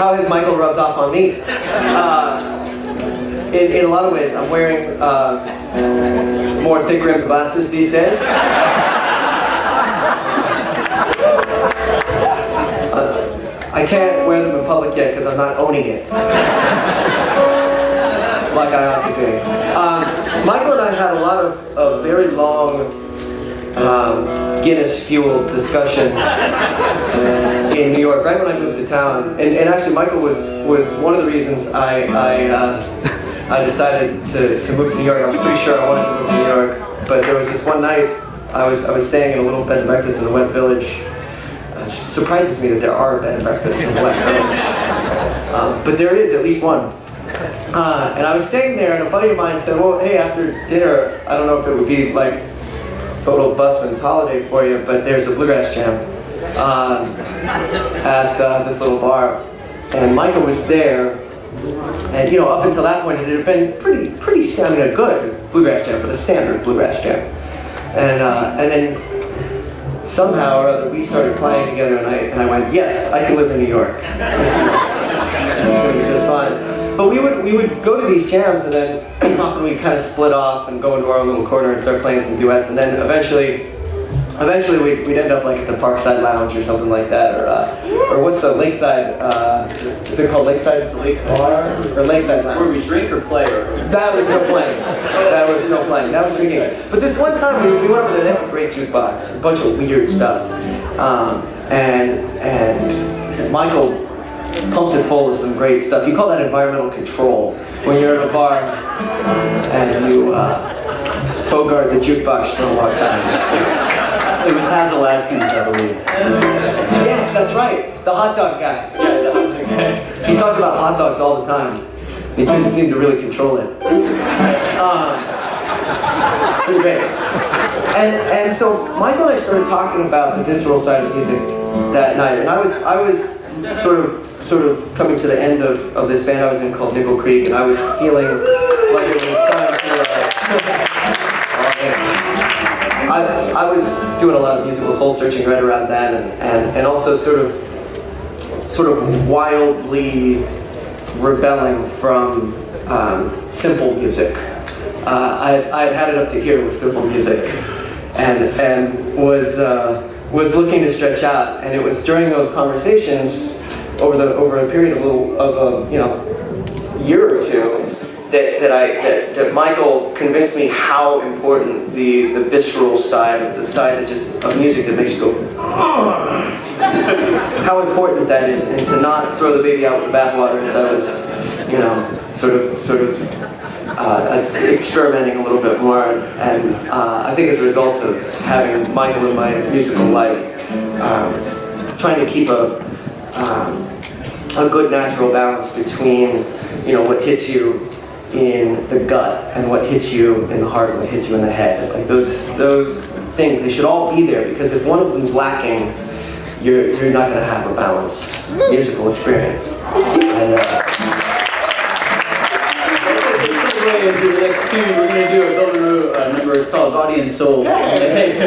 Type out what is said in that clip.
how has Michael rubbed off on me? In a lot of ways, I'm wearing more thick-rimmed glasses these days. I can't wear them in public yet because I'm not owning it. Like I ought to be. Michael and I had a lot of very long Guinness-fueled discussions in New York right when I moved to town. And actually Michael was one of the reasons I decided to move to New York. I was pretty sure I wanted to move to New York, but there was this one night I was staying in a little bed and breakfast in the West Village. It surprises me that there are bed and breakfasts in the West Village. But there is at least one. And I was staying there, and a buddy of mine said, well, hey, after dinner, I don't know if it would be like total busman's holiday for you, but there's a bluegrass jam at this little bar. And Michael was there, and you know, up until that point, it had been pretty stamina good bluegrass jam, but a standard bluegrass jam. And then somehow or other, we started playing together, and I went, yes, I can live in New York. This is going to be just fine. But we would go to these jams, and then often we'd kind of split off and go into our own little corner and start playing some duets, and then eventually we'd end up like at the Parkside Lounge or something like that, or what's the Lakeside? Is it called Lakeside Bar or Lakeside Lounge? Where we drink or play? That was no playing. That was no playing. That was drinking. But this one time we went over there. They had a great jukebox, a bunch of weird stuff, and Michael pumped it full of some great stuff. You call that environmental control when you're at a bar and you bogart the jukebox for a long time. It was Hazel Adkins, I believe. Yes, that's right. The hot dog guy. Yeah, that's okay. He talked about hot dogs all the time. He couldn't seem to really control it. It's pretty great. And so Michael and I started talking about the visceral side of music that night, and I was sort of coming to the end of this band I was in called Nickel Creek, and I was feeling like it was time to I was doing a lot of musical soul searching right around then, and also sort of wildly rebelling from simple music. I had it up to here with simple music, and was looking to stretch out. And it was during those conversations over a period of a year or two that Michael convinced me how important the visceral side of of music that makes you go how important that is, and to not throw the baby out with the bathwater as I was sort of experimenting a little bit more, and I think as a result of having Michael in my musical life, trying to keep a good natural balance between what hits you in the gut and what hits you in the heart and what hits you in the head. Like those things, they should all be there, because if one of them's lacking, you're not going to have a balanced musical experience. And into the next tune, we're going to do a number. It's called Body and Soul. Hey.